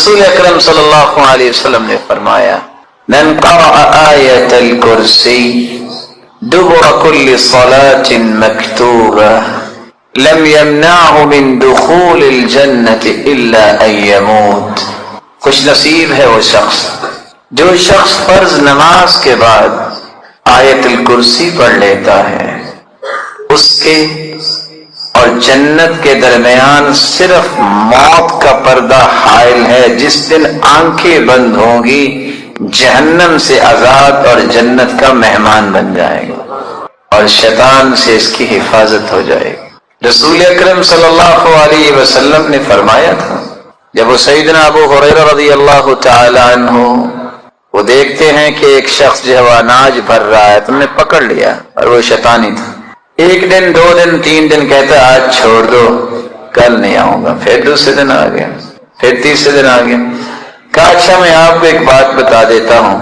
رسول اکرم صلی اللہ علیہ وسلم نے فرمایا من قرأ آیت الکرسی دبر كل صلاة مكتوبة لم يمنعه من دخول الجنة إلا أن يموت. خوش نصیب ہے وہ شخص جو شخص فرض نماز کے بعد آیت الکرسی پڑھ لیتا ہے، اس کے اور جنت کے درمیان صرف موت کا پردہ حائل ہے. جس دن آنکھیں بند ہوں گی جہنم سے آزاد اور جنت کا مہمان بن جائے گا اور شیطان سے اس کی حفاظت ہو جائے گی. رسول اکرم صلی اللہ علیہ وسلم نے فرمایا تھا جب وہ سیدنا ابو ہریرہ رضی اللہ تعالی عنہ وہ دیکھتے ہیں کہ ایک شخص جو ہے وہ اناج بھر رہا ہے، تم نے پکڑ لیا اور وہ شیطانی تھا. ایک دن، 2 دن، 3 دن کہتا ہے آج چھوڑ دو، کل نہیں آؤں گا. پھر دوسرے دن آ گیا، پھر تیسرے دن آ گیا. کہا اچھا میں آپ کو ایک بات بتا دیتا ہوں،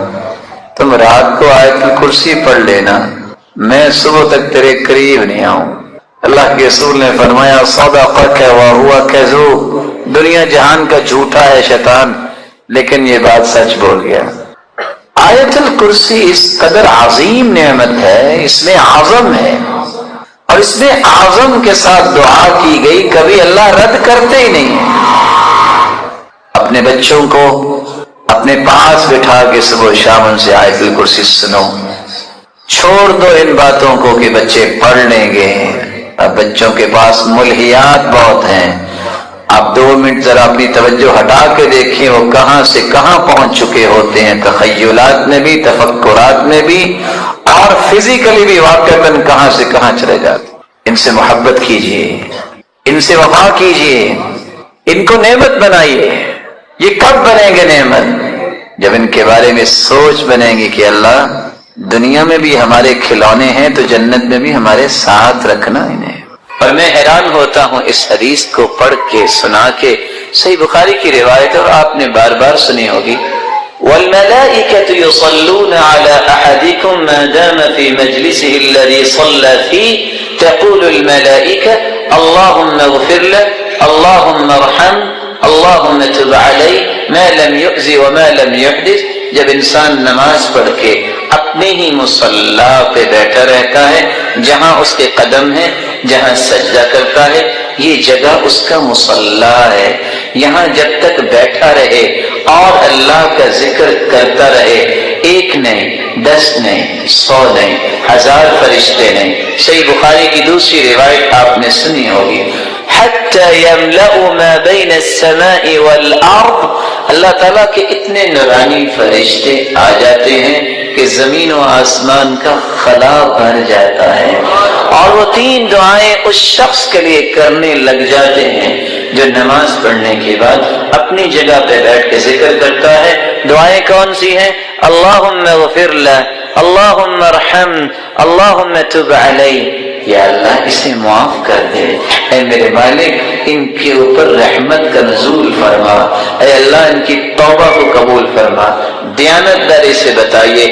تم رات کو آیت الکرسی پڑھ لینا، میں صبح تک تیرے قریب نہیں آؤں. اللہ کے رسول نے فرمایا صدقک وہو کذوب، دنیا جہان کا جھوٹا ہے شیطان، لیکن یہ بات سچ بول گیا. آیت الکرسی اس قدر عظیم نعمت ہے، اس میں اعظم ہے اور اس میں اعظم کے ساتھ دعا کی گئی، کبھی اللہ رد کرتے ہی نہیں. اپنے بچوں کو اپنے پاس بٹھا کے صبح و شام ان سے آیت الکرسی سنو. چھوڑ دو ان باتوں کو کہ بچے پڑھ لیں گے. اب بچوں کے پاس ملہیات بہت ہیں. آپ 2 منٹ ذرا اپنی توجہ ہٹا کے دیکھیں وہ کہاں سے کہاں پہنچ چکے ہوتے ہیں، تخیلات میں بھی، تفکرات میں بھی، اور فزیکلی بھی واقعتاً کہاں سے کہاں چلے جاتے. ان سے محبت کیجئے، ان سے وفا کیجئے، ان کو نعمت بنائیے. یہ کب بنیں گے نعمت؟ جب ان کے بارے میں سوچ بنیں گی کہ اللہ دنیا میں بھی ہمارے کھلونے ہیں تو جنت میں بھی ہمارے ساتھ رکھنا انہیں. اور میں حیران ہوتا ہوں اس حدیث کو پڑھ کے سنا کے، صحیح بخاری کی روایت اور آپ نے بار بار سنی ہوگی، والملائکة يصلون على أحدكم ما دام في مجلسه الذي صلى فيه تقول الملائكة اللهم اغفر له اللهم ارحم اللهم تب عليه ما لم يؤذ وما لم يحدث. جب انسان نماز پڑھ کے اپنے ہی مصلی پہ بیٹھا رہتا ہے، جہاں اس کے قدم ہے، جہاں سجدہ کرتا ہے، یہ جگہ اس کا مصلی ہے. یہاں جب تک بیٹھا رہے اور اللہ کا ذکر کرتا رہے، 1 نہیں، 10 نہیں، 100 نہیں، 1000 فرشتے نہیں. صحیح بخاری کی دوسری روایت آپ نے سنی ہوگی، حتی یملأ ما بین السماء والارض، اللہ تعالیٰ کے اتنے نورانی فرشتے آ جاتے ہیں کہ زمین و آسمان کا خلا بھر جاتا ہے، اور وہ 3 دعائیں اس شخص کے لیے کرنے لگ جاتے ہیں جو نماز پڑھنے کے بعد اپنی جگہ پہ بیٹھ کے ذکر کرتا ہے. دعائیں کون سی ہیں؟ اللہم اغفر لہ، اللہم ارحم، اللہم تب علیہ، یا اللہ اسے معاف کر دے، اے میرے مالک ان کے اوپر رحمت کا نزول فرما، اے اللہ ان کی توبہ کو قبول فرما. دیانتداری سے بتائیے،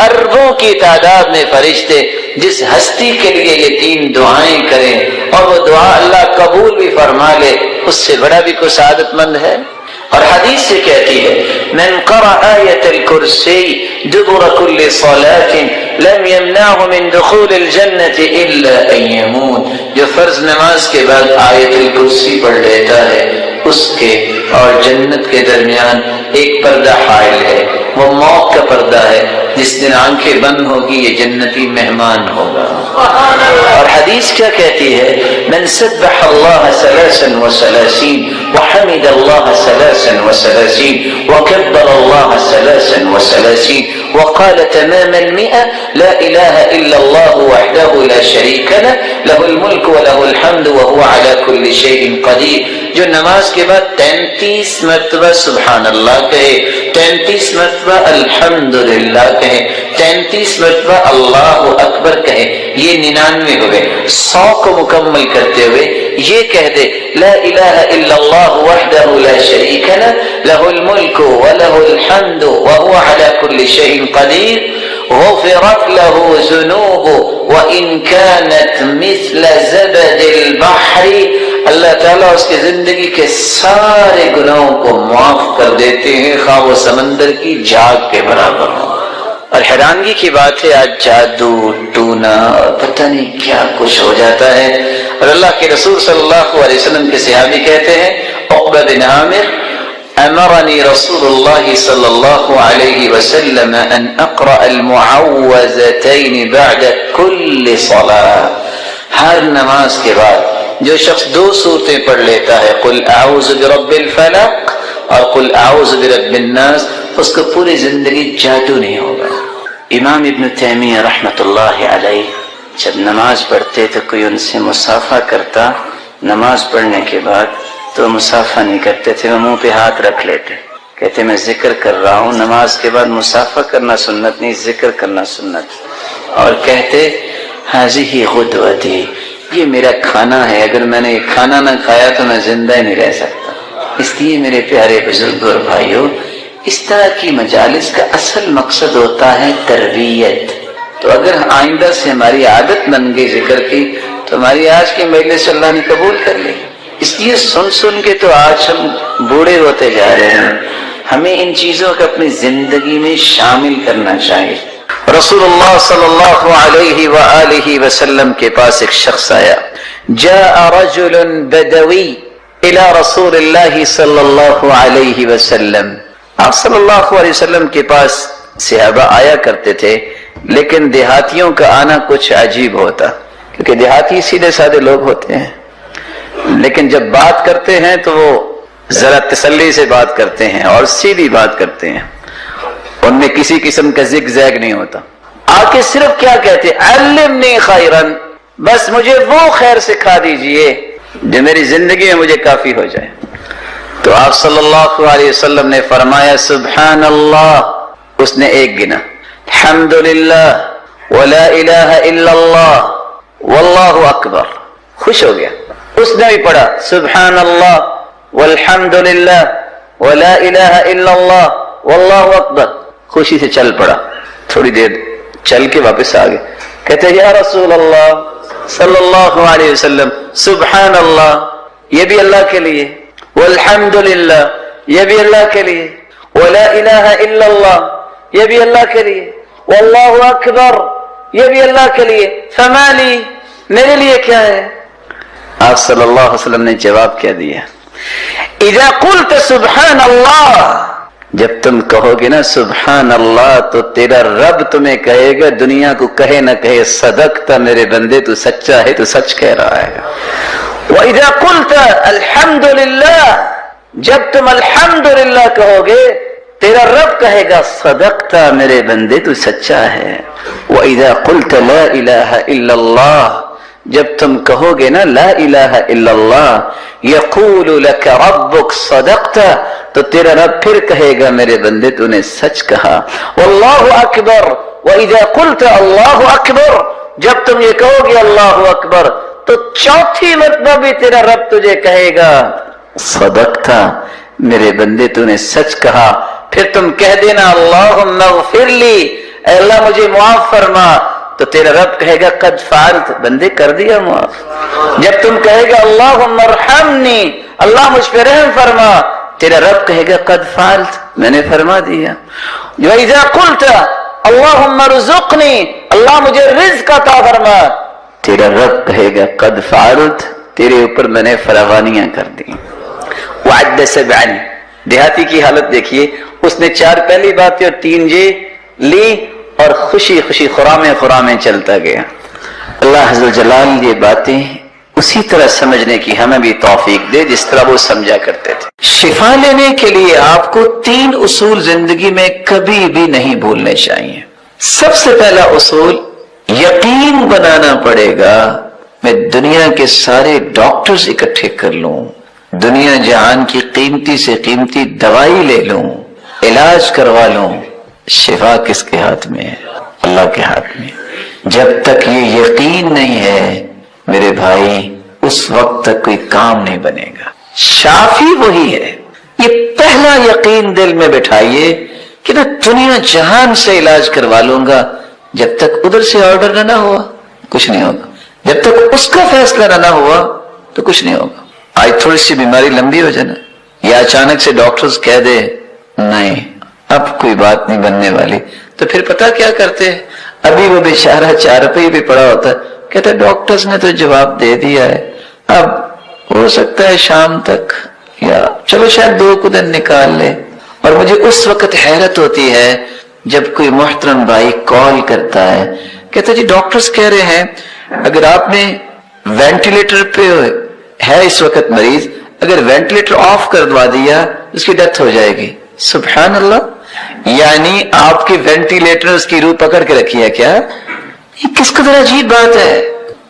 اربوں کی تعداد میں فرشتے جس ہستی کے لیے یہ 3 دعائیں کریں اور وہ دعا اللہ قبول بھی فرما لے، اس سے بڑا بھی کوئی سعادت مند ہے؟ اور حدیث سے کہتی ہے من قرأ آیت الکرسی دبر کل صلاة لم يمنعه من دخول الجنة الا ان يموت. جو فرض نماز کے بعد آیت الکرسی پڑھ لیتا ہے اس کے اور جنت کے درمیان ایک پردہ حائل ہے، وہ موت کا پردہ ہے. جس دن آنکھیں بند ہوگی یہ جنتی مہمان ہوگا. اور حدیث کیا کہتی ہے؟ من سبح اللہ 33 وحمد اللہ 33 وكبر الله 33 وقال تمام 100 لا إله إلا الله وحده لا شريك له له الملك وله الحمد وهو على كل شيء قدير. جو نماز کے بعد 33 مرتبہ سبحان اللہ کہے، 33 مرتبہ الحمدللہ کہے، 33 مرتبہ اللہ اکبر کہے، یہ 99 ہوئے. 100 کو مکمل کرتے ہوئے یہ کہہ دے لا الہ الا اللہ وحدہ لا شریک لہ لہ الملک ولہ الحمد وہو علی کل شیء قدیر غفرت له ذنوبه وإن كانت مثل زبد البحر. اللہ تعالیٰ اس کی زندگی کے سارے گناہوں کو معاف کر دیتے ہیں، خواہ وہ سمندر کی جھاگ کے برابر ہو۔ اور حیرانگی کی بات ہے آج جادو ٹونا اور پتہ نہیں کیا کچھ ہو جاتا ہے، اور اللہ کے رسول صلی اللہ علیہ وسلم کے صحابی کہتے ہیں عقبہ بن عامر امرنی رسول اللہ صلی اللہ علیہ وسلم ان اقرأ المعوذتین بعد کل صلاة، ہر نماز کے بعد جو شخص 2 سورتیں پڑھ لیتا ہے، قل اعوذ برب الفلق اور قل اعوذ برب الناس، اس کو پوری زندگی جادو نہیں ہوگا۔ امام ابن تیمیہ رحمۃ اللہ علیہ جب نماز پڑھتے تو کوئی ان سے مصافحہ کرتا، نماز پڑھنے کے بعد تو مصافحہ نہیں کرتے تھے، وہ منہ پہ ہاتھ رکھ لیتے، کہتے میں ذکر کر رہا ہوں، نماز کے بعد مصافحہ کرنا سنت نہیں، ذکر کرنا سنت، اور کہتے ہذہ غدوتی، یہ میرا کھانا ہے، اگر میں نے یہ کھانا نہ کھایا تو میں زندہ ہی نہیں رہ سکتا۔ اس لیے میرے پیارے بزرگوں اور بھائیوں، اس طرح کی مجالس کا اصل مقصد ہوتا ہے تربیت۔ تو اگر آئندہ سے ہماری عادت بن گئی ذکر کی تو ہماری آج کی مجلس اللہ نے قبول کر لی۔ اس لیے سن کے تو آج ہم بوڑھے ہوتے جا رہے ہیں، ہمیں ان چیزوں کو اپنی زندگی میں شامل کرنا چاہیے۔ رسول اللہ صلی اللہ علیہ وآلہ وسلم کے پاس ایک شخص آیا، جاء رجل بدوی الى رسول اللہ صلی اللہ علیہ وسلم، آپ صلی اللہ علیہ وسلم کے پاس صحابہ آیا کرتے تھے، لیکن دیہاتیوں کا آنا کچھ عجیب ہوتا، کیونکہ دیہاتی سیدھے سادے لوگ ہوتے ہیں، لیکن جب بات کرتے ہیں تو وہ ذرا تسلی سے بات کرتے ہیں اور سیدھی بات کرتے ہیں، ان میں کسی قسم کا زگ زیگ نہیں ہوتا۔ آ کے صرف کیا کہتے، علمنی خیرن، بس مجھے وہ خیر سکھا دیجئے جو میری زندگی میں مجھے کافی ہو جائے۔ تو آپ صلی اللہ علیہ وسلم نے فرمایا سبحان اللہ، اس نے ایک گنا، الحمدللہ ولا الہ الا اللہ واللہ اکبر، خوش ہو گیا۔ اس نے بھی پڑھا سبحان اللہ والحمدللہ ولا الہ الا اللہ واللہ اکبر، خوشی سے چل پڑا، تھوڑی دیر چل کے واپس آ گئے، کہتے یا رسول اللہ صلی اللہ علیہ وسلم سبحان اللہ یہ بھی اللہ کے لیے، والحمدللہ یہ بھی اللہ کے لیے، ولا الہ الا اللہ یہ بھی اللہ کے لیے، واللہ اکبر یہ بھی اللہ کے لیے، فما لی میرے لیے کیا ہے؟ آپ صلی اللہ علیہ وسلم نے جواب کیا دیا، اذا قلت سبحان اللہ، جب تم کہو گے نا سبحان اللہ تو تیرا رب تمہیں کہے گا، دنیا کو کہے نہ کہے صدقت میرے بندے، تو سچا ہے، تو سچ کہہ رہا ہے۔ وَإِذَا قُلْتَ الْحَمْدُ لِلَّهِ، جب تم الحمدللہ کہو گے تیرا رب کہے گا صدقت میرے بندے، تو سچا ہے۔ وَإِذَا قُلْتَ لَا إِلَهَ إِلَّا اللَّهِ، جب تم کہو گے نا لا الہ الا اللہ، یقول لک ربک صدقت، تو تیرا رب پھر کہے گا میرے بندے تو نے سچ کہا۔ واللہ اکبر، وَإِذَا قُلْتَ اللَّهُ أَكْبَرُ، جب تم یہ کہو گے اللہ اکبر تو چوتھی مرتبہ بھی تیرا رب تجھے کہے گا صدقت میرے بندے تو نے سچ کہا۔ پھر تم کہہ دینا اللہم اغفر لی، اے اللہ مجھے معاف فرما، تو تیرا رب کہے گا قد فعلت، بندے کر دیا معاف۔ جب تم کہے گا اللہم ارحمنی، اللہ مجھ پہ رحم فرما، تیرا رب کہے گا قد فعلت، میں نے فرما دیا۔ وَإِذَا قُلْتَ اللہم ارزقنی، اللہ مجھے رزق عطا فرما، تیرا رب کہے گا قد فعلت، تیرے اوپر میں نے فراوانیاں کر دی۔ وعد سبعن، دیہاتی کی حالت دیکھیے، اس نے 4 پہلی باتیں اور 3 یہ لی اور خوشی خوشی خرامے چلتا گیا۔ اللہ عز و جلال یہ باتیں اسی طرح سمجھنے کی ہمیں بھی توفیق دے جس طرح وہ سمجھا کرتے تھے۔ شفا لینے کے لیے آپ کو 3 اصول زندگی میں کبھی بھی نہیں بھولنے چاہیے۔ سب سے پہلا اصول، یقین بنانا پڑے گا میں دنیا کے سارے ڈاکٹرز اکٹھے کر لوں، دنیا جہان کی قیمتی سے قیمتی دوائی لے لوں، علاج کروا لوں، شفا کس کے ہاتھ میں ہے؟ اللہ کے ہاتھ میں۔ جب تک یہ یقین نہیں ہے میرے بھائی، اس وقت تک کوئی کام نہیں بنے گا۔ شافی وہی ہے، یہ پہلا یقین دل میں بٹھائیے کہ میں دنیا جہان سے علاج کروا لوں گا، جب تک ادھر سے آرڈر نہ ہوا کچھ نہیں ہوگا، جب تک اس کا فیصلہ نہ ہوا تو کچھ نہیں ہوگا۔ آج تھوڑی سی بیماری لمبی ہو جائے نا، یا اچانک سے ڈاکٹرز کہہ دے نہیں اب کوئی بات نہیں بننے والی، تو پھر پتہ کیا کرتے ہیں؟ ابھی وہ بیچارہ چارپائی پہ پڑا ہوتا ہے، کہتا ہے ڈاکٹرز نے تو جواب دے دیا ہے، اب ہو سکتا ہے شام تک یا چلو شاید 2 دن نکال لے۔ اور مجھے اس وقت حیرت ہوتی ہے جب کوئی محترم بھائی کال کرتا ہے، کہتا ہے جی ڈاکٹرز کہہ رہے ہیں اگر آپ نے وینٹیلیٹر پہ ہے اس وقت مریض، اگر وینٹیلیٹر آف کروا دیا اس کی ڈیتھ ہو جائے گی۔ سبحان اللہ، یعنی آپ کی وینٹیلیٹر اس کی روح پکڑ کے رکھی ہے کیا؟ یہ کس قدر عجیب بات ہے۔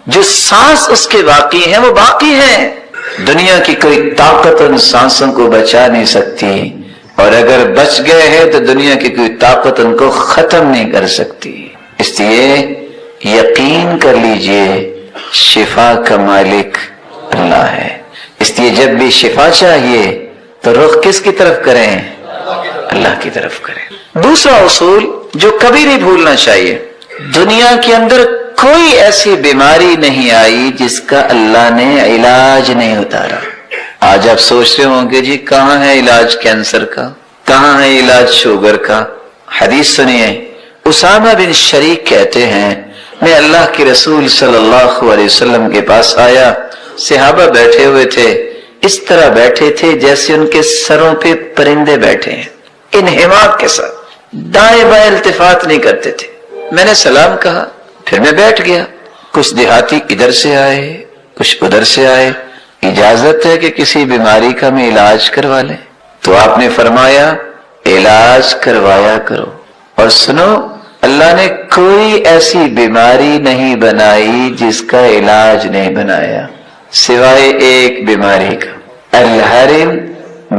جو سانس اس کے باقی ہیں وہ باقی ہیں، دنیا کی کوئی طاقت ان سانسوں کو بچا نہیں سکتی، اور اگر بچ گئے ہیں تو دنیا کی کوئی طاقت ان کو ختم نہیں کر سکتی۔ اس لیے یقین کر لیجئے شفا کا مالک اللہ ہے، اس لیے جب بھی شفا چاہیے تو رخ کس کی طرف کریں؟ اللہ کی طرف کریں۔ دوسرا اصول جو کبھی نہیں بھولنا چاہیے، دنیا کے اندر کوئی ایسی بیماری نہیں آئی جس کا اللہ نے علاج نہیں اتارا۔ آج آپ سوچ رہے ہوں گے جی کہاں ہے علاج کینسر کا، کہاں ہے علاج شوگر کا؟ حدیث سنیے، اسامہ بن شریک کہتے ہیں میں اللہ کے رسول صلی اللہ علیہ وسلم کے پاس آیا، صحابہ بیٹھے ہوئے تھے، اس طرح بیٹھے تھے جیسے ان کے سروں پہ پرندے بیٹھے ہیں، انہماک کے ساتھ، دائیں بائیں التفات نہیں کرتے تھے۔ میں نے سلام کہا، پھر میں بیٹھ گیا۔ کچھ دیہاتی ادھر سے آئے، کچھ ادھر سے آئے، اجازت ہے کہ کسی بیماری کا میں علاج کروا لیں؟ تو آپ نے فرمایا علاج کروایا کرو، اور سنو اللہ نے کوئی ایسی بیماری نہیں بنائی جس کا علاج نہیں بنایا سوائے ایک بیماری کا، الحرم،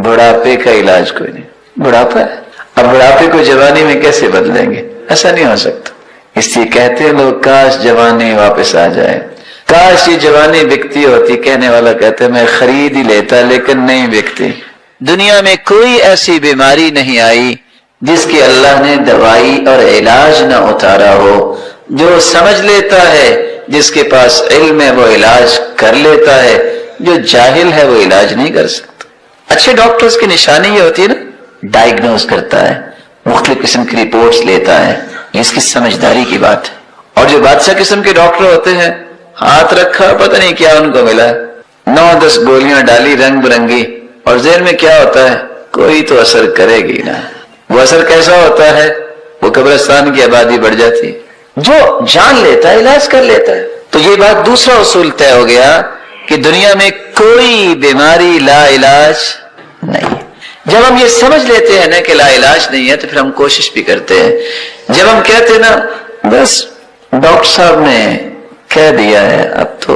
بڑھاپے کا علاج کوئی نہیں۔ بڑھاپا ہے، اب بڑھاپے کو جوانی میں کیسے بدلیں گے؟ ایسا نہیں ہو سکتا۔ اس لیے کہتے ہیں لوگ کاش جوانی واپس آ جائے، کاش یہ جوانی بکتی ہوتی۔ کہنے والا کہتا ہے میں خرید ہی لیتا لیکن نہیں بکتی۔ دنیا میں کوئی ایسی بیماری نہیں آئی جس کی اللہ نے دوائی اور علاج نہ اتارا ہو۔ جو سمجھ لیتا ہے، جس کے پاس علم ہے، وہ علاج کر لیتا ہے، جو جاہل ہے وہ علاج نہیں کر سکتا۔ اچھے ڈاکٹرز کی نشانی یہ ہوتی ہے نا، ڈائگنوز کرتا ہے، مختلف قسم کی رپورٹس لیتا ہے، یہ اس کی سمجھداری کی بات ہے۔ اور جو بادشاہ قسم کے ڈاکٹر ہوتے ہیں، ہاتھ رکھا پتہ نہیں کیا ان کو ملا، 9-10 گولیاں ڈالی رنگ برنگی، اور ذہن میں کیا ہوتا ہے کوئی تو اثر کرے گی نا۔ وہ اثر کیسا ہوتا ہے؟ وہ قبرستان کی آبادی بڑھ جاتی ہے۔ جو جان لیتا ہے علاج کر لیتا ہے۔ تو یہ بات دوسرا اصول طے ہو گیا کہ دنیا میں کوئی بیماری لا علاج نہیں۔ جب ہم یہ سمجھ لیتے ہیں نا کہ لا علاج نہیں ہے تو پھر ہم کوشش بھی کرتے ہیں۔ جب ہم کہتے ہیں نا بس ڈاکٹر صاحب نے کہہ دیا ہے اب تو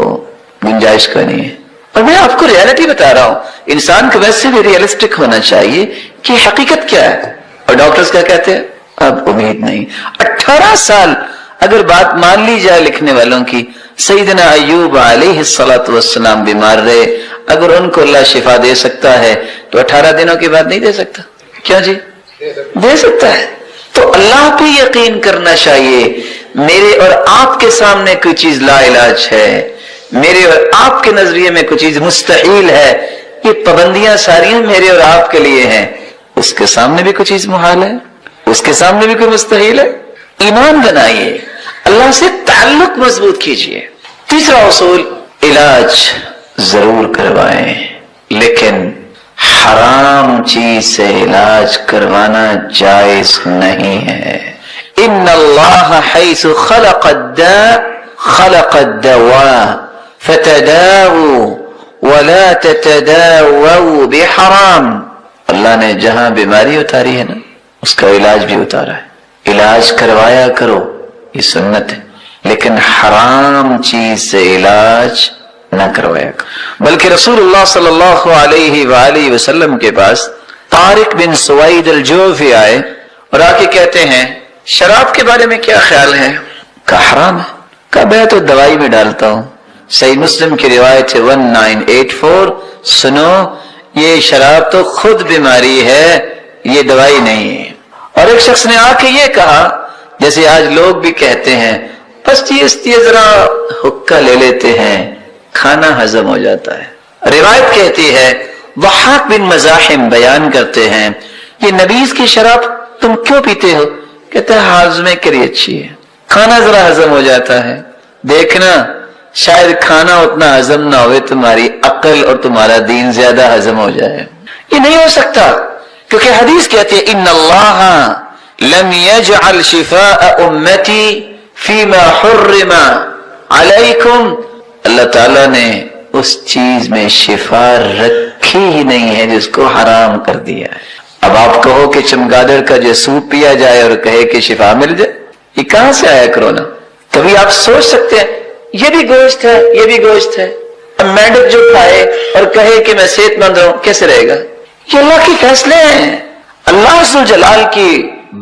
گنجائش کا نہیں ہے، اور میں آپ کو ریالٹی بتا رہا ہوں، انسان کو ویسے بھی ریئلسٹک ہونا چاہیے کہ حقیقت کیا ہے۔ اور ڈاکٹرز کیا کہتے ہیں؟ اب امید نہیں۔ 18 سال اگر بات مان لی جائے لکھنے والوں کی، سیدنا ایوب علیہ السلام بیمار رہے، اگر ان کو اللہ شفا دے سکتا ہے تو 18 دنوں کے بعد نہیں دے سکتا؟ کیا جی دے سکتا ہے۔ تو اللہ پہ یقین کرنا چاہیے۔ میرے اور آپ کے سامنے کوئی چیز لا علاج ہے، میرے اور آپ کے نظریے میں کوئی چیز مستحیل ہے، یہ پابندیاں ساری میرے اور آپ کے لیے ہیں، اس کے سامنے بھی کوئی چیز محال ہے، اس کے سامنے بھی کوئی مستحیل ہے۔ ایمان بنائیے، اللہ سے تعلق مضبوط کیجئے۔ تیسرا اصول، علاج ضرور کروائیں لیکن حرام چیز سے علاج کروانا جائز نہیں ہے۔ ان اللہ حیث خلق الداء خلق الدواء فتداووا ولا تتداووا بحرام۔ اللہ نے جہاں بیماری اتاری ہے نا اس کا علاج بھی اتارا ہے۔ علاج کروایا کرو، یہ سنت ہے، لیکن حرام چیز سے علاج نہ کروایا کرو۔ بلکہ رسول اللہ صلی اللہ علیہ وآلہ وسلم کے پاس طارق بن سوید الجوفی آئے اور آ کے کہتے ہیں شراب کے بارے میں کیا خیال ہے؟ کہا حرام ہے۔ کہا میں تو دوائی میں ڈالتا ہوں۔ صحیح مسلم کی روایت ہے 1984۔ سنو، یہ شراب تو خود بیماری ہے، یہ دوائی نہیں ہے۔ اور ایک شخص نے آ کے یہ کہا جیسے آج لوگ بھی کہتے ہیں بس یہ ذرا حقہ لے لیتے ہیں، کھانا ہضم ہو جاتا ہے۔ روایت کہتی ہے ضحاک بن مزاحم بیان کرتے ہیں یہ نبیذ کی شراب تم کیوں پیتے ہو؟ کہتے ہیں ہاضمے کے لیے اچھی ہے، کھانا ذرا ہضم ہو جاتا ہے، دیکھنا شاید کھانا اتنا ہضم نہ ہوئے، تمہاری عقل اور تمہارا دین زیادہ ہضم ہو جائے۔ یہ نہیں ہو سکتا، کیونکہ حدیث کہتی ہے ان اللہ لم يجعل شفاء امتی فيما حرم علیکم، اللہ تعالیٰ نے اس چیز میں شفا رکھی ہی نہیں ہے جس کو حرام کر دیا ہے۔ اب آپ کہو کہ چمگادڑ کا جو سوپ پیا جائے اور کہے کہ شفا مل جائے، یہ کہاں سے آیا کرونا؟ کبھی آپ سوچ سکتے ہیں یہ بھی گوشت ہے، یہ بھی گوشت ہے، اب مینڈک جو کھائے اور کہے کہ میں صحت مند ہوں، کیسے رہے گا؟ یہ اللہ کے فیصلے ہیں، اللہ ذو جلال کی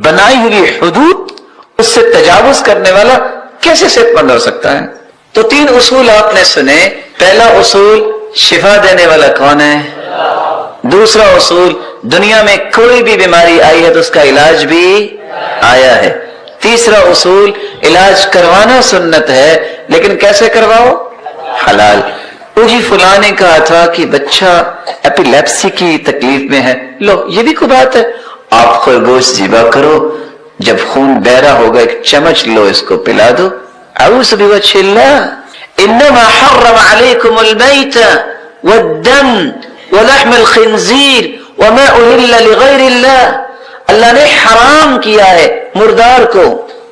بنائی ہوئی حدود، اس سے تجاوز کرنے والا کیسے صحت مند ہو سکتا ہے؟ تو 3 اصول آپ نے سنے۔ پہلا اصول شفا دینے والا کون ہے؟ دوسرا اصول دنیا میں کوئی بھی بیماری آئی ہے تو اس کا علاج بھی آیا ہے۔ تیسرا اصول علاج کروانا سنت ہے لیکن کیسے کرواؤ؟ حلال۔ جی فلاں نے کہا تھا کہ بچہ ایپیلیپسی کی تکلیف میں ہے، لو یہ بھی کوئی بات ہے، آپ خرگوش ذبح کرو، جب خون بہہ رہا ہوگا ایک چمچ لو اس کو پلا دو۔ اعوذ بوجہ اللہ انما حرم علیکم المیت والدم ولحم الخنزیر وما اہل لغیر اللہ، اللہ نے حرام کیا ہے مردار کو،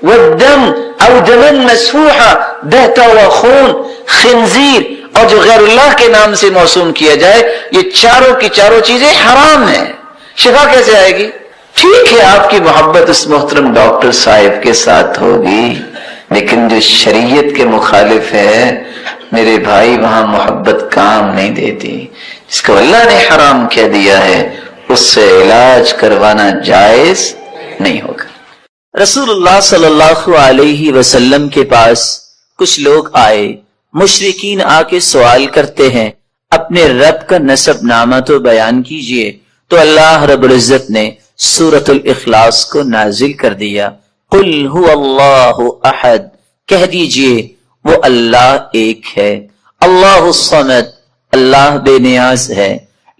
والدم او دما مسفوحا بہتا ہوا خون، خنزیر اور جو غیر اللہ کے نام سے موسوم کیا جائے، یہ چاروں کی چاروں چیزیں حرام ہیں۔ شفا کیسے آئے گی؟ ٹھیک ہے آپ کی محبت اس محترم ڈاکٹر صاحب کے ساتھ ہوگی، لیکن جو شریعت کے مخالف ہے میرے بھائی وہاں محبت کام نہیں دیتی۔ جس کو اللہ نے حرام کہہ دیا ہے اس سے علاج کروانا جائز نہیں ہوگا۔ رسول اللہ صلی اللہ علیہ وسلم کے پاس کچھ لوگ آئے، مشرکین آ کے سوال کرتے ہیں اپنے رب کا نسب نامہ تو بیان کیجئے، تو اللہ رب العزت نے سورۃ الاخلاص کو نازل کر دیا، قل هو اللہ احد، کہہ دیجئے وہ اللہ ایک ہے، اللہ الصمد، اللہ بے نیاز ہے،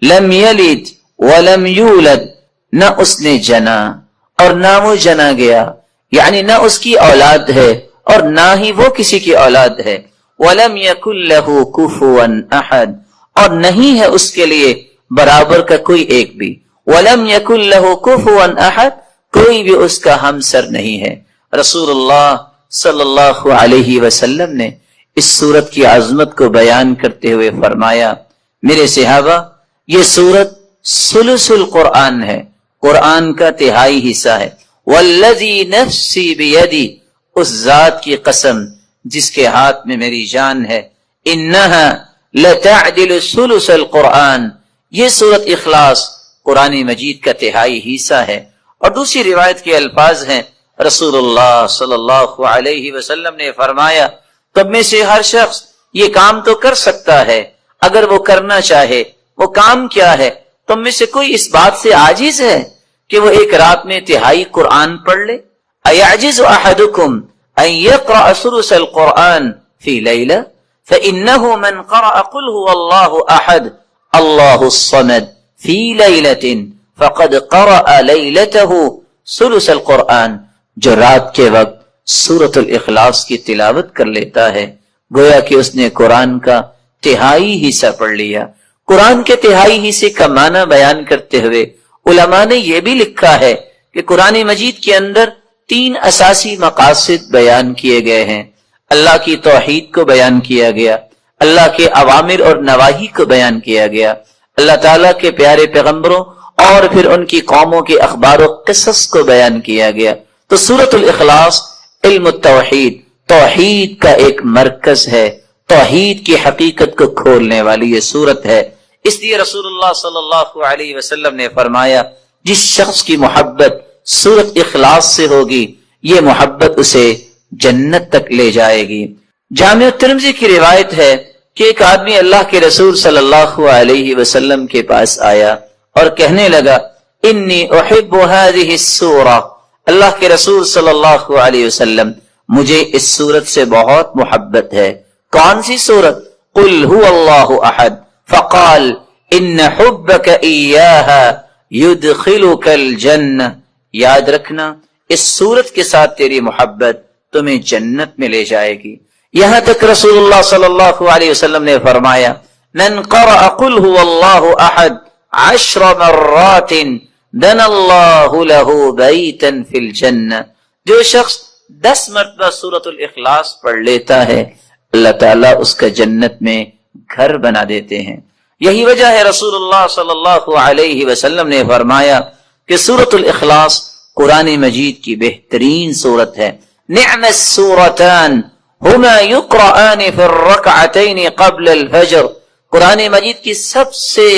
لم یلد ولم یولد، نہ اس نے جنا اور نہ وہ جنا گیا، یعنی نہ اس کی اولاد ہے اور نہ ہی وہ کسی کی اولاد ہے، ولم یکن لہ کفوا احد، اور نہیں ہے اس کے لیے برابر کا کوئی ایک بھی، ولم یکن لہ کفوا احد، کوئی بھی اس کا ہمسر نہیں ہے۔ رسول اللہ صلی اللہ علیہ وسلم نے اس سورت کی عظمت کو بیان کرتے ہوئے فرمایا، میرے صحابہ یہ سورت ثلث القرآن ہے، قرآن کا تہائی حصہ ہے، والذی نفسی بیدی، اس ذات کی قسم جس کے ہاتھ میں میری جان ہے، انہا لتعدل ثلث القرآن، یہ سورت اخلاص قرآن مجید کا تہائی حصہ ہے۔ اور دوسری روایت کے الفاظ ہیں، رسول اللہ صلی اللہ علیہ وسلم نے فرمایا تم میں سے ہر شخص یہ کام تو کر سکتا ہے اگر وہ کرنا چاہے، وہ کام کیا ہے؟ تم میں سے کوئی اس بات سے عاجز ہے کہ وہ ایک رات میں تہائی قرآن پڑھ لے؟ ایعجز احدکم ان یقرأ ثلث القرآن فی لیلہ فإنہ من قرأ قل هو اللہ احد اللہ الصمد فی لیلۃ فقد قرأ لیلتہ ثلث القرآن، جو رات کے وقت سورۃ الاخلاص کی تلاوت کر لیتا ہے گویا کہ اس نے قرآن کا تہائی حصہ پڑھ لیا۔ قرآن کے تہائی حصے کا معنی بیان کرتے ہوئے علماء نے یہ بھی لکھا ہے کہ قرآن مجید کے اندر 3 اساسی مقاصد بیان کیے گئے ہیں۔ اللہ کی توحید کو بیان کیا گیا، اللہ کے اوامر اور نواہی کو بیان کیا گیا، اللہ تعالیٰ کے پیارے پیغمبروں اور پھر ان کی قوموں کے اخبار و قصص کو بیان کیا گیا۔ تو سورۃ الاخلاص علم التوحید، توحید کا ایک مرکز ہے، توحید کی حقیقت کو کھولنے والی یہ سورت ہے۔ اس لیے رسول اللہ صلی اللہ علیہ وسلم نے فرمایا جس شخص کی محبت سورۃ اخلاص سے ہوگی یہ محبت اسے جنت تک لے جائے گی۔ جامع ترمذی کی روایت ہے کہ ایک آدمی اللہ کے رسول صلی اللہ علیہ وسلم کے پاس آیا اور کہنے لگا انی احب هذه السورہ، اللہ کے رسول صلی اللہ علیہ وسلم مجھے اس سورت سے بہت محبت ہے۔ کون سی سورت؟ قل هو اللہ احد فقال ان حبك اياها يدخلك الجنة. یاد رکھنا اس صورت کے ساتھ تیری محبت تمہیں جنت میں لے جائے گی. یہاں تک رسول اللہ صلی اللہ علیہ وسلم نے فرمایا من قرأ قل هو اللہ احد 10 مرات بنى اللہ له بیتا فی الجنہ. جو شخص 10 مرتبہ سورۃ الاخلاص پڑھ لیتا ہے اللہ تعالیٰ اس کا جنت میں گھر بنا دیتے ہیں. یہی وجہ ہے رسول اللہ صلی اللہ علیہ وسلم نے فرمایا کہ سورۃ الاخلاص قرآن مجید کی بہترین سورت ہے. نعم السورتان ہما یقرآن فی الرکعتین قبل الفجر. قرآن مجید کی سب سے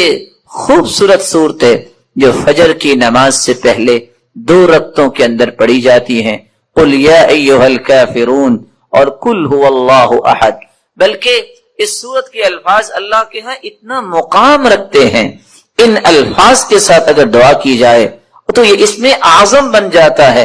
خوبصورت صورت ہے جو فجر کی نماز سے پہلے 2 رکعتوں کے اندر پڑھی جاتی ہیں. قل یا ایھا الکافرون اور قل هو اللہ احد. بلکہ اس صورت کے الفاظ اللہ کے ہاں اتنا مقام رکھتے ہیں، ان الفاظ کے ساتھ اگر دعا کی جائے تو یہ اس میں اعظم بن جاتا ہے.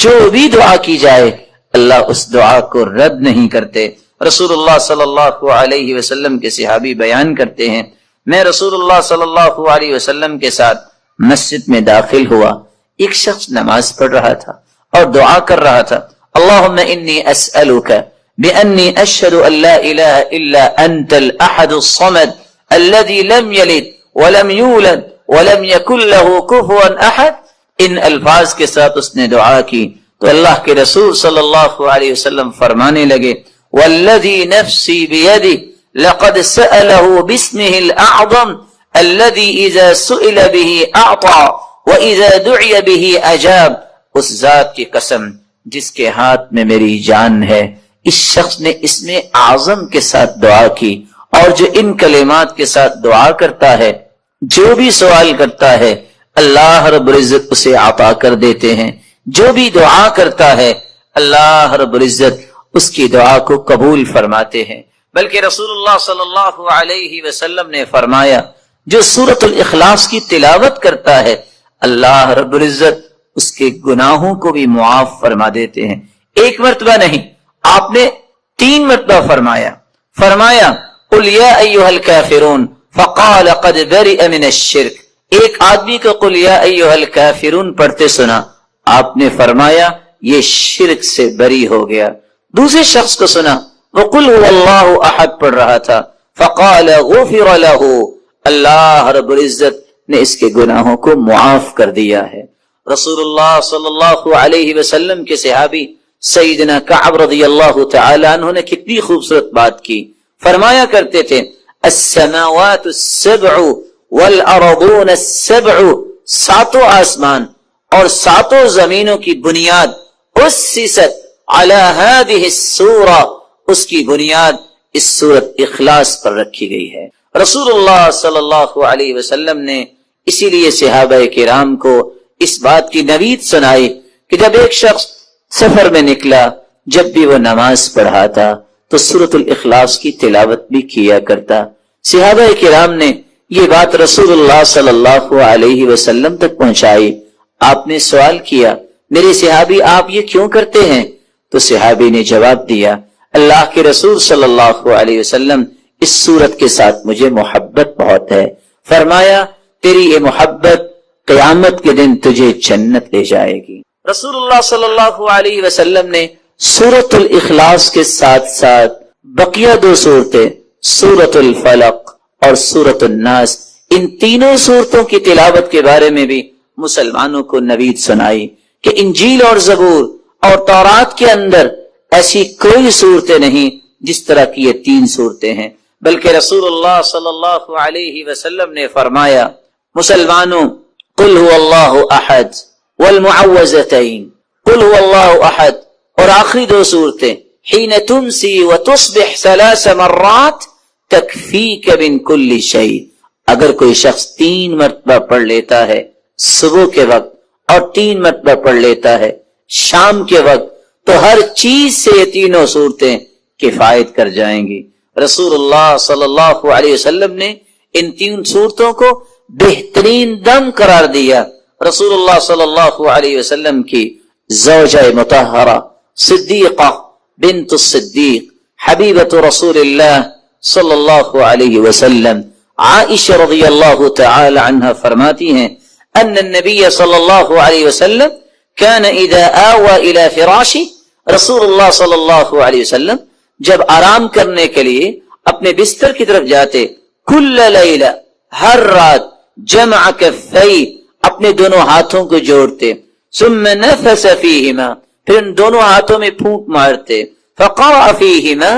جو بھی دعا کی جائے اللہ اس دعا کو رد نہیں کرتے. رسول اللہ صلی اللہ علیہ وسلم کے صحابی بیان کرتے ہیں میں رسول اللہ صلی اللہ علیہ وسلم کے ساتھ مسجد میں داخل ہوا. ایک شخص نماز پڑھ رہا تھا اور دعا کر رہا تھا اللہم انی اسألک بأنی اشہد ان لا الہ الا انت الاحد الصمد الذي لم یلد ولم یولد ولم یکن له کفوا احد. ان الفاظ کے ساتھ اس نے دعا کی تو اللہ کے رسول صلی اللہ علیہ وسلم فرمانے لگے والذی نفسی بیدی لقد سأله باسمه الاعظم الذي اذا سئل به اعطى واذا دعی به اجاب. اس ذات کی قسم جس کے ہاتھ میں میری جان ہے اس شخص نے اسم اعظم کے ساتھ دعا کی اور جو ان کلمات کے ساتھ دعا کرتا ہے جو بھی سوال کرتا ہے اللہ رب العزت اسے عطا کر دیتے ہیں. جو بھی دعا کرتا ہے اللہ رب العزت اس کی دعا کو قبول فرماتے ہیں. بلکہ رسول اللہ صلی اللہ علیہ وسلم نے فرمایا جو سورۃ الاخلاص کی تلاوت کرتا ہے اللہ رب العزت اس کے گناہوں کو بھی معاف فرما دیتے ہیں. 1 مرتبہ نہیں آپ نے 3 مرتبہ فرمایا قل یا ایھا الکافرون فقال قد برئ من الشرک. ایک آدمی کو قل یا ایھا الکافرون پڑھتے سنا آپ نے فرمایا یہ شرک سے بری ہو گیا. دوسرے شخص کو سنا وہ قل هو اللہ احد پڑھ رہا تھا فقال غفر له. اللہ رب العزت نے اس کے گناہوں کو معاف کر دیا ہے. رسول اللہ صلی اللہ علیہ وسلم کے صحابی سیدنا کعب رضی اللہ تعالی عنہ نے کتنی خوبصورت بات کی. فرمایا کرتے تھے السماوات السبع والارضون السبع. 7 آسمان اور 7 زمینوں کی بنیاد اسست علی هذه السورہ اس کی بنیاد اس سورت اخلاص پر رکھی گئی ہے. رسول اللہ صلی اللہ علیہ وسلم نے اسی لیے صحابہ کرام کو اس بات کی نوید سنائی کہ جب ایک شخص سفر میں نکلا جب بھی وہ نماز پڑھاتا تو سورۃ الاخلاص کی تلاوت بھی کیا کرتا. صحابہ کرام نے یہ بات رسول اللہ صلی اللہ علیہ وسلم تک پہنچائی. آپ نے سوال کیا میرے صحابی آپ یہ کیوں کرتے ہیں؟ تو صحابی نے جواب دیا اللہ کے رسول صلی اللہ علیہ وسلم اس سورت کے ساتھ مجھے محبت بہت ہے. فرمایا تیری یہ محبت قیامت کے دن تجھے جنت لے جائے گی. رسول اللہ صلی اللہ علیہ وسلم نے سورۃ الاخلاص کے ساتھ ساتھ بقیہ 2 صورتیں سورۃ الفلق اور سورۃ الناس ان تینوں صورتوں کی تلاوت کے بارے میں بھی مسلمانوں کو نوید سنائی کہ انجیل اور زبور اور تورات کے اندر ایسی کوئی صورتیں نہیں جس طرح کی یہ 3 صورتیں ہیں. بلکہ رسول اللہ صلی اللہ علیہ وسلم نے فرمایا مسلمانوں قل هو اللہ احد والمعوذتین قل هو اللہ احد اور آخری 2 صورتیں حین تمسی وتصبح 3 مرات تکفیک من کل شیء. اگر کوئی شخص 3 مرتبہ پڑھ لیتا ہے صبح کے وقت اور 3 مرتبہ پڑھ لیتا ہے شام کے وقت تو ہر چیز سے یہ تینوں صورتیں کفایت کر جائیں گی. رسول اللہ صلی اللہ علیہ وسلم نے ان 3 صورتوں کو بہترین دم قرار دیا. رسول اللہ صلی اللہ علیہ وسلم کی زوجہ مطہرہ صدیقہ بنت الصدیق حبیبۃ رسول اللہ صلی اللہ علیہ وسلم عائشہ رضی اللہ تعالی عنہ فرماتی ہیں ان النبی صلی اللہ علیہ وسلم كان اذا آوى الى فراشه، رسول اللہ صلی اللہ علیہ وسلم جب آرام کرنے کے لیے اپنے بستر کی طرف جاتے، کل لیلہ، ہر رات، جمع کفی، اپنے دونوں ہاتھوں کو جوڑتے، ثم نفس فیہما، پھر ان دونوں ہاتھوں میں پھونک مارتے، فقرأ فیہما،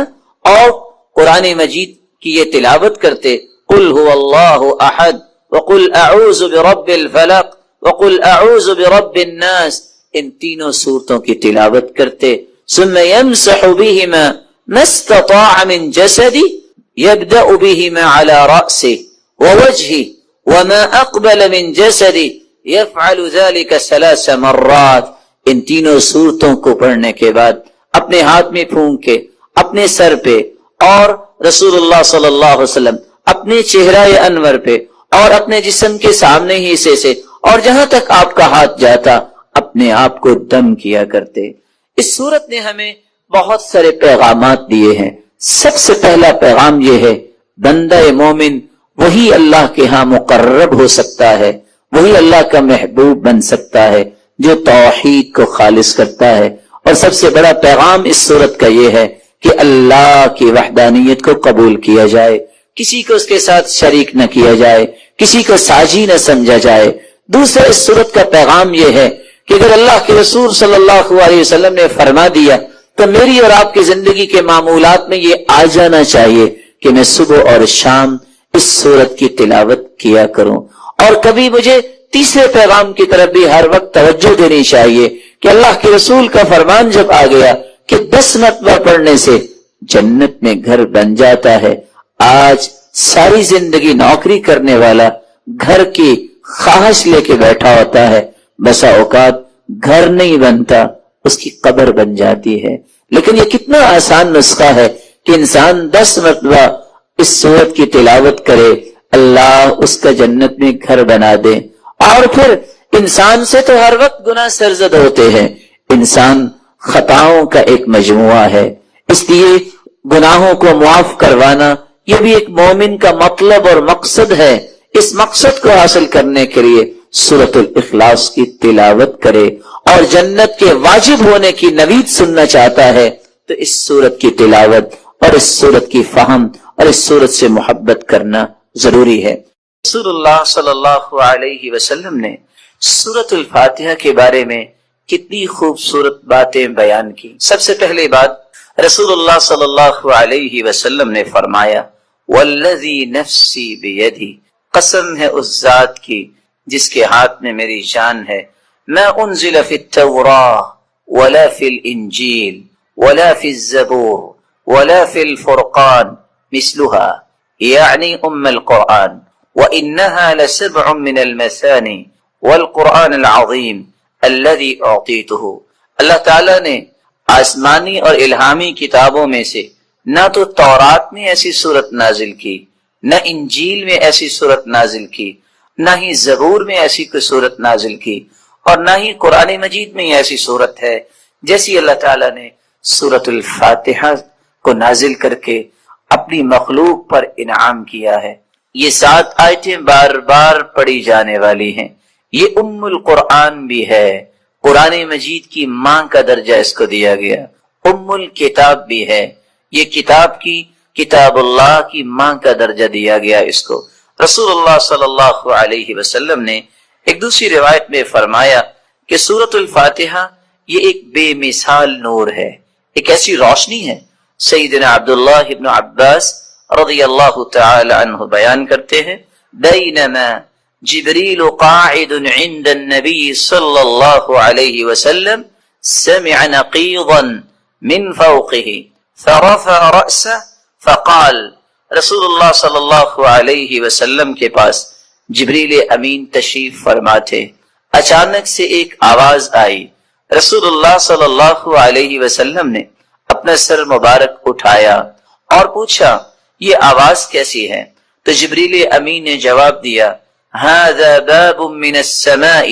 اور قرآن مجید کی یہ تلاوت کرتے، قل هو اللہ احد وقل اعوذ برب الفلق وقل اعوذ برب الناس، ان تینوں صورتوں کی تلاوت کرتے، ثم يمسح بهما ما استطاع من جسدی، يبدأ بهما على رأسه ووجهه وما اقبل من جسدی، يفعل ذلك 3 مرات، ان تینوں صورتوں کو پڑھنے کے بعد اپنے ہاتھ میں پھونک کے اپنے سر پہ اور رسول اللہ صلی اللہ علیہ وسلم اپنے چہرہ انور پہ اور اپنے جسم کے سامنے ہی حصے سے اور جہاں تک آپ کا ہاتھ جاتا اپنے آپ کو دم کیا کرتے۔ اس صورت نے ہمیں بہت سارے پیغامات دیے ہیں۔ سب سے پہلا پیغام یہ ہے، بندہ مومن وہی اللہ کے ہاں مقرب ہو سکتا ہے، وہی اللہ کا محبوب بن سکتا ہے جو توحید کو خالص کرتا ہے۔ اور سب سے بڑا پیغام اس صورت کا یہ ہے کہ اللہ کی وحدانیت کو قبول کیا جائے، کسی کو اس کے ساتھ شریک نہ کیا جائے، کسی کو ساجی نہ سمجھا جائے۔ دوسرا اس صورت کا پیغام یہ ہے کہ اگر اللہ کے رسول صلی اللہ علیہ وسلم نے فرما دیا تو میری اور آپ کی زندگی کے معمولات میں یہ آ جانا چاہیے کہ میں صبح اور شام اس صورت کی تلاوت کیا کروں۔ اور کبھی مجھے تیسرے پیغام کی طرف بھی ہر وقت توجہ دینی چاہیے کہ اللہ کے رسول کا فرمان جب آ گیا کہ 10 مرتبہ پڑھنے سے جنت میں گھر بن جاتا ہے۔ آج ساری زندگی نوکری کرنے والا گھر کی خواہش لے کے بیٹھا ہوتا ہے، بسا اوقات گھر نہیں بنتا، اس کی قبر بن جاتی ہے۔ لیکن یہ کتنا آسان نسخہ ہے کہ انسان 10 مرتبہ اس سورت کی تلاوت کرے، اللہ اس کا جنت میں گھر بنا دے۔ اور پھر انسان سے تو ہر وقت گناہ سرزد ہوتے ہیں، انسان خطاؤں کا ایک مجموعہ ہے، اس لیے گناہوں کو معاف کروانا یہ بھی ایک مومن کا مطلب اور مقصد ہے۔ اس مقصد کو حاصل کرنے کے لیے سورۃ الاخلاص کی تلاوت کرے اور جنت کے واجب ہونے کی نوید سننا چاہتا ہے تو اس سورت کی تلاوت اور اس سورت کی فہم اور اس سورت سے محبت کرنا ضروری ہے۔ رسول اللہ صلی اللہ علیہ وسلم نے سورۃ الفاتحہ کے بارے میں کتنی خوبصورت باتیں بیان کی۔ سب سے پہلی بات، رسول اللہ صلی اللہ علیہ وسلم نے فرمایا، والذی نفسی بیدی، قسم ہے اس ذات کی جس کے ہاتھ میں میری جان ہے، ما انزل فی التوراۃ ولا فی الانجیل ولا فی الزبور ولا فی الفرقان مثلها یعنی القرآن، وانها لسبع من المثانی والقرآن العظیم الذي اعطیته۔ اللہ تعالیٰ نے آسمانی اور الہامی کتابوں میں سے نہ تو تورات میں ایسی صورت نازل کی، نہ انجیل میں ایسی صورت نازل کی، نہ ہی زبور میں ایسی کوئی صورت نازل کی، اور نہ ہی قرآن مجید میں ایسی صورت ہے جیسی اللہ تعالیٰ نے سورۃ الفاتحہ کو نازل کر کے اپنی مخلوق پر انعام کیا ہے۔ یہ 7 آیتیں بار بار پڑھی جانے والی ہیں، یہ ام القرآن بھی ہے، قرآن مجید کی ماں کا درجہ اس کو دیا گیا، ام الکتاب بھی ہے، یہ کتاب کی کتاب اللہ کی ماں کا درجہ دیا گیا اس کو۔ رسول اللہ صلی اللہ علیہ وسلم نے ایک دوسری روایت میں فرمایا کہ سورۃ الفاتحہ یہ ایک بے مثال نور ہے، ایک ایسی روشنی ہے۔ سیدنا عبداللہ ابن عباس رضی اللہ تعالی عنہ بیان کرتے ہیں، بینما جبریل قاعد عند النبی صلی اللہ علیہ وسلم سمع نقیضا من فوقه فرفع رأسه فقال، رسول اللہ صلی اللہ علیہ وسلم کے پاس جبریل امین تشریف فرما تھے، اچانک سے ایک آواز آئی، رسول اللہ صلی اللہ علیہ وسلم نے اپنا سر مبارک اٹھایا اور پوچھا یہ آواز کیسی ہے؟ تو جبریل امین نے جواب دیا، هذا باب من السماء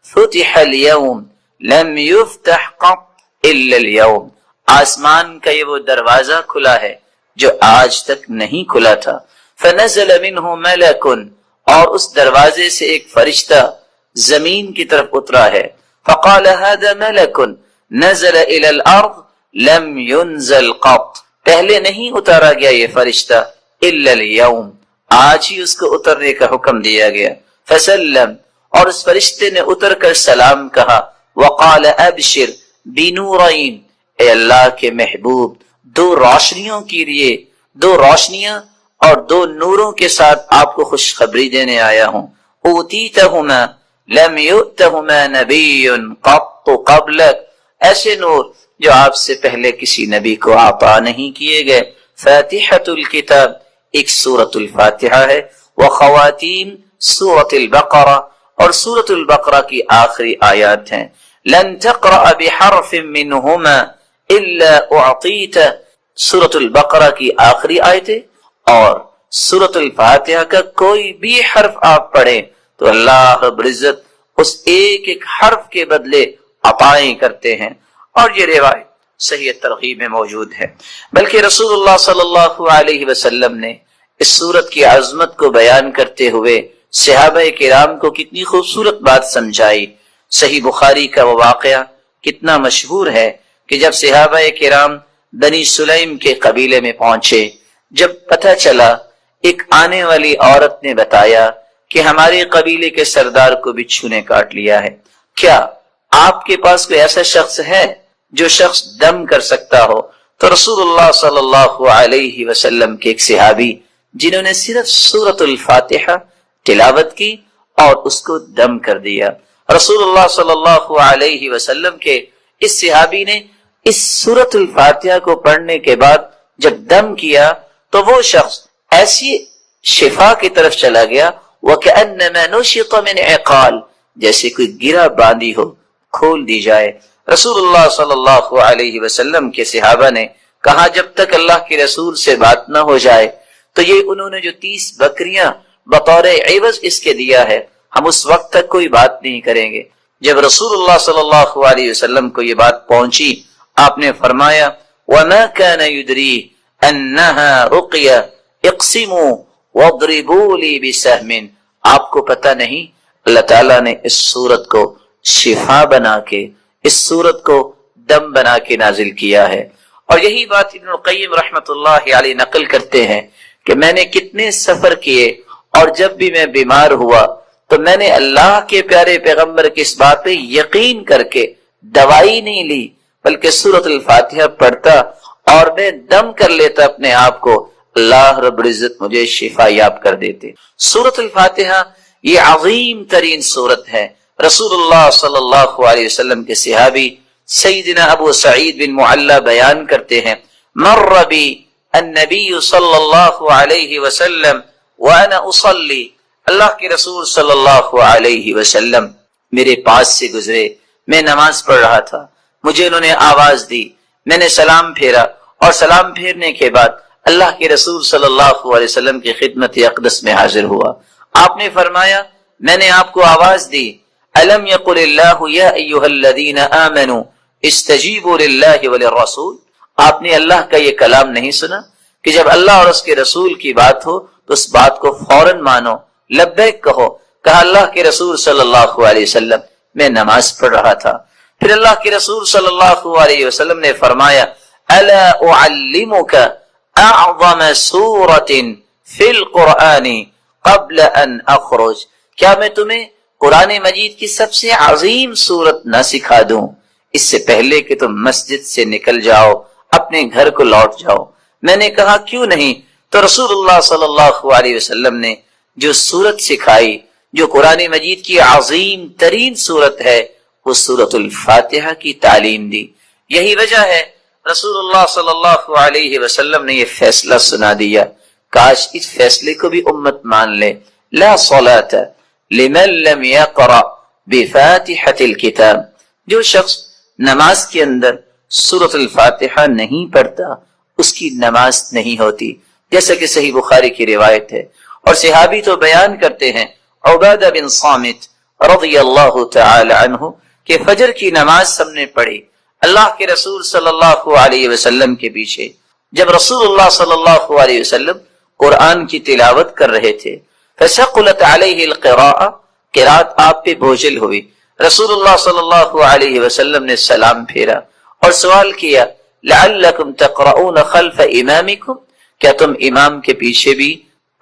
فتح اليوم لم يفتح قط الا اليوم، آسمان کا یہ وہ دروازہ کھلا ہے جو آج تک نہیں کھلا تھا، فنزل منہ ملک، اور اس دروازے سے ایک فرشتہ زمین کی طرف اترا ہے. فقال هذا ملک نزل الى الارض لم ينزل قط، پہلے نہیں اتارا گیا یہ فرشتہ الا اليوم، آج ہی اس کو اترنے کا حکم دیا گیا. فسلم، اور اس فرشتے نے اتر کر سلام کہا. وقال ابشر بنورین، اے اللہ کے محبوب دو روشنیوں کے لیے، دو روشنیاں اور دو نوروں کے ساتھ آپ کو خوشخبری دینے آیا ہوں. اوتیتہما لم یؤتہما نبی قط قبلک، ایسے نور جو آپ سے پہلے کسی نبی کو عطا نہیں کیے گئے. فاتحۃ الکتاب، ایک سورۃ الفاتحہ ہے. وخواتیم سورۃ البقرہ، اور سورۃ البقرہ کی آخری آیات ہیں. لن تقرأ بحرف منہما الا اعطیت، سورۃ البقرہ کی آخری آیتیں اور سورۃ الفاتحہ کا کوئی بھی حرف آپ پڑھیں تو اللہ رب العزت اس ایک ایک حرف کے بدلے عطائیں کرتے ہیں. اور یہ روایت صحیح ترغیب میں موجود ہے. بلکہ رسول اللہ صلی اللہ علیہ وسلم نے اس سورت کی عظمت کو بیان کرتے ہوئے صحابہ کرام کو کتنی خوبصورت بات سمجھائی. صحیح بخاری کا وہ واقعہ کتنا مشہور ہے کہ جب صحابہ کرام بنی سلیم کے قبیلے میں پہنچے، جب پتہ چلا ایک آنے والی عورت نے بتایا کہ ہمارے قبیلے کے سردار کو بچھو نے کاٹ لیا ہے، کیا آپ کے پاس کوئی ایسا شخص ہے جو شخص دم کر سکتا ہو؟ تو رسول اللہ صلی اللہ علیہ وسلم کے ایک صحابی جنہوں نے صرف سورۃ الفاتحہ تلاوت کی اور اس کو دم کر دیا. رسول اللہ صلی اللہ علیہ وسلم کے اس صحابی نے اس سورۃ الفاتحہ کو پڑھنے کے بعد جب دم کیا تو وہ شخص ایسی شفا کی طرف چلا گیا وَكَأَنَّمَا نُشِطَ مِنْ عِقَالٍ، جیسے کوئی گرہ باندھی ہو کھول دی جائے. رسول اللہ صلی اللہ علیہ وسلم کے صحابہ نے کہا جب تک اللہ کے رسول سے بات نہ ہو جائے تو یہ انہوں نے جو 30 بکریاں بطور عوض اس کے دیا ہے ہم اس وقت تک کوئی بات نہیں کریں گے. جب رسول اللہ صلی اللہ علیہ وسلم کو یہ بات پہنچی آپ نے فرمایا وَمَا كَانَ يُدْرِي أَنَّهَا رُقْيَ اقْسِمُوا وَاضْرِبُوا لِي بِسَهْمٍ، آپ کو پتہ نہیں اللہ تعالیٰ نے اس سورت کو شفا بنا کے، اس سورت کو دم بنا کے نازل کیا ہے. اور یہی بات ابن القیم رحمت اللہ علیہ نقل کرتے ہیں کہ میں نے کتنے سفر کیے اور جب بھی میں بیمار ہوا تو میں نے اللہ کے پیارے پیغمبر کی اس بات پہ یقین کر کے دوائی نہیں لی بلکہ سورۃ الفاتحہ پڑھتا اور میں دم کر لیتا اپنے آپ کو، اللہ رب العزت مجھے شفا یاب کر دیتے. سورۃ الفاتحہ یہ عظیم ترین سورت ہے. رسول اللہ صلی اللہ علیہ وسلم کے صحابی سیدنا ابو سعید بن معلی بیان کرتے ہیں مر بی النبی صلی اللہ علیہ وسلم وانا اصلی، اللہ کے رسول صلی اللہ علیہ وسلم میرے پاس سے گزرے، میں نماز پڑھ رہا تھا، مجھے انہوں نے آواز دی، میں نے سلام پھیرا اور سلام پھیرنے کے بعد اللہ کے رسول صلی اللہ علیہ وسلم کی خدمت اقدس میں حاضر ہوا. آپ نے فرمایا میں نے آپ کو آواز دی الم یقل اللہ یا ایھا الذین آمنوا استجیبوا للہ وللرسول، آپ نے اللہ کا یہ کلام نہیں سنا کہ جب اللہ اور اس کے رسول کی بات ہو تو اس بات کو فوراً مانو، لبیک کہو. کہا اللہ کے رسول صلی اللہ علیہ وسلم میں نماز پڑھ رہا تھا. پھر اللہ کے رسول صلی اللہ علیہ وسلم نے فرمایا الا اعلمک اعظم سورۃ فی القرآن قبل ان اخرج، کیا میں تمہیں قرآن مجید کی سب سے عظیم سورت نہ سکھا دوں اس سے پہلے کہ تم مسجد سے نکل جاؤ، اپنے گھر کو لوٹ جاؤ؟ میں نے کہا کیوں نہیں؟ تو رسول اللہ صلی اللہ علیہ وسلم نے جو سورت سکھائی، جو قرآن مجید کی عظیم ترین سورت ہے، وہ سورۃ الفاتحہ کی تعلیم دی. یہی وجہ ہے رسول اللہ صلی اللہ علیہ وسلم نے یہ فیصلہ سنا دیا، کاش اس فیصلے کو بھی امت مان لے. لا صلاۃ لمن لم یقرأ بفاتحۃ الکتاب، جو شخص نماز کے اندر سورۃ الفاتحہ نہیں پڑھتا اس کی نماز نہیں ہوتی، جیسا کہ صحیح بخاری کی روایت ہے. اور صحابی تو بیان کرتے ہیں عبادہ بن صامت رضی اللہ تعالی عنہ کہ فجر کی نماز ہم نے پڑھی اللہ کے رسول صلی اللہ علیہ وسلم کے پیچھے. جب رسول اللہ صلی اللہ علیہ وسلم قرآن کی تلاوت کر رہے تھے. فثقلت علیہ القراءۃ، قرات آپ پہ بوجھل ہوئی. رسول اللہ صلی اللہ علیہ وسلم نے سلام پھیرا اور سوال کیا لعلکم تقرؤون خلف امامکم، کیا تم امام کے پیچھے بھی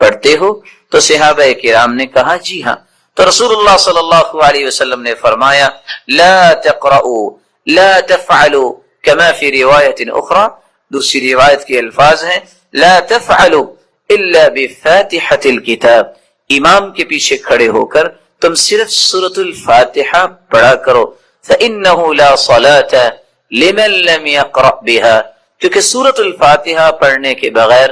پڑھتے ہو؟ تو صحابہ کرام نے کہا جی ہاں. تو رسول اللہ صلی اللہ علیہ وسلم نے فرمایا لا تقرؤوا لا تفعلوا كما في روایت اخرى، دوسری روایت کے الفاظ ہیں لا تفعلوا الا بفاتحة الكتاب، امام کے پیچھے کھڑے ہو کر تم صرف سورۃ الفاتحہ پڑھا کرو. فإنه لا صلاة لمن لم يقرأ بها، کیونکہ سورۃ الفاتحہ پڑھنے کے بغیر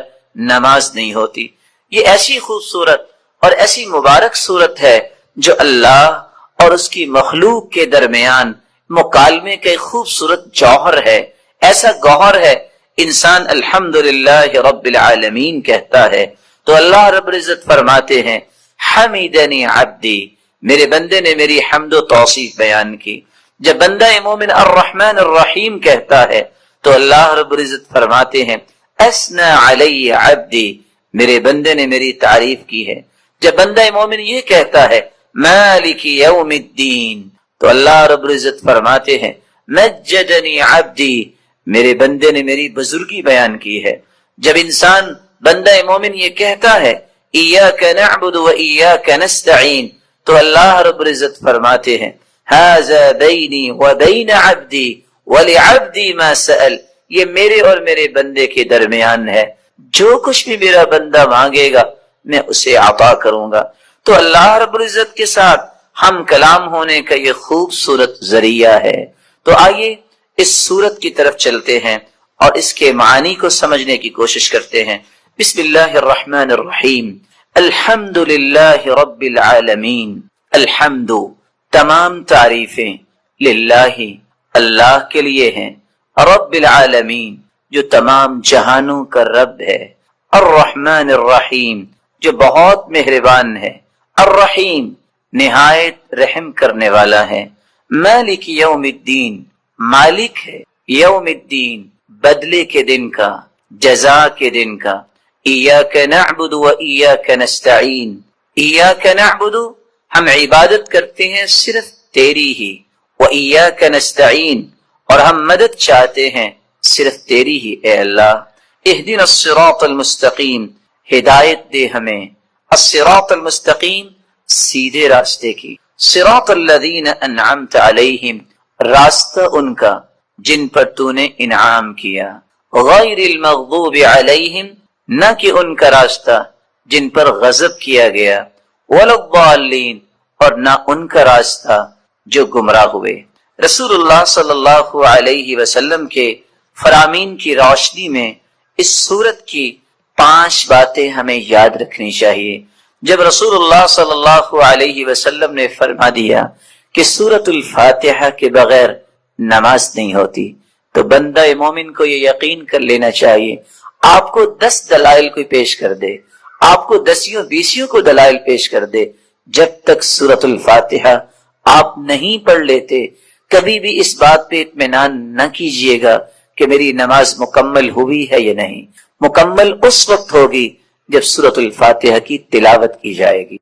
نماز نہیں ہوتی. یہ ایسی خوبصورت اور ایسی مبارک صورت ہے جو اللہ اور اس کی مخلوق کے درمیان مکالمے کا ایک خوبصورت جوہر ہے. ایسا گوہر ہے انسان الحمدللہ رب العالمین کہتا ہے تو اللہ رب العزت فرماتے ہیں حمیدنی عبدی، میرے بندے نے میری حمد و توصیف بیان کی. جب بندہ مومن الرحمن الرحیم کہتا ہے تو اللہ رب العزت فرماتے ہیں اثنى علی عبدی، میرے بندے نے میری تعریف کی ہے. جب بندہ مومن یہ کہتا ہے مالک یوم الدین تو اللہ رب العزت فرماتے ہیں مجدنی عبدی، میرے بندے نے میری بزرگی بیان کی ہے. جب انسان بندہ مومن یہ کہتا ہے ایاک نعبد و ایاک نستعین تو اللہ رب العزت فرماتے ہیں ھذا بینی و بین عبدی ولعبدی ما سأل، یہ میرے اور میرے بندے کے درمیان ہے، جو کچھ بھی میرا بندہ مانگے گا میں اسے عطا کروں گا. تو اللہ رب العزت کے ساتھ ہم کلام ہونے کا یہ خوبصورت ذریعہ ہے. تو آئیے اس سورت کی طرف چلتے ہیں اور اس کے معانی کو سمجھنے کی کوشش کرتے ہیں. بسم اللہ الرحمن الرحیم. الحمد للہ رب العالمین. الحمد، تمام تعریفیں، للہ، اللہ کے لیے ہیں، رب العالمین، جو تمام جہانوں کا رب ہے، الرحمن الرحیم، جو بہت مہربان ہے، الرحیم، نہایت رحم کرنے والا ہے، مالک یوم الدین، مالک ہے یوم الدین، بدلے کے دن کا، جزا کے دن کا. ایاک نعبد و ایاک نستعین، ایاک نعبد، ہم عبادت کرتے ہیں صرف تیری ہی، و ایاک نستعین، اور ہم مدد چاہتے ہیں صرف تیری ہی اے اللہ. اہدنا الصراط المستقیم، ہدایت دے ہمیں، الصراط المستقیم، سیدھے راستے کی. صراط الذین انعمت علیہم، راستہ ان کا جن پر تو نے انعام کیا. غیر المغضوب علیہم، نہ کہ ان کا راستہ جن پر غضب کیا گیا. ولا الضالین، اور نہ ان کا راستہ جو گمراہ ہوئے. رسول اللہ صلی اللہ علیہ وسلم کے فرامین کی روشنی میں اس سورت کی 5 باتیں ہمیں یاد رکھنی چاہیے. جب رسول اللہ صلی اللہ علیہ وسلم نے فرما دیا کہ سورۃ الفاتحہ کے بغیر نماز نہیں ہوتی تو بندہ مومن کو یہ یقین کر لینا چاہیے. آپ کو 10 دلائل کوئی پیش کر دے، آپ کو 10 کو دلائل پیش کر دے، جب تک سورۃ الفاتحہ آپ نہیں پڑھ لیتے کبھی بھی اس بات پہ اطمینان نہ کیجئے گا کہ میری نماز مکمل ہوئی ہے یا نہیں. مکمل اس وقت ہوگی جب سورۃ الفاتحہ کی تلاوت کی جائے گی.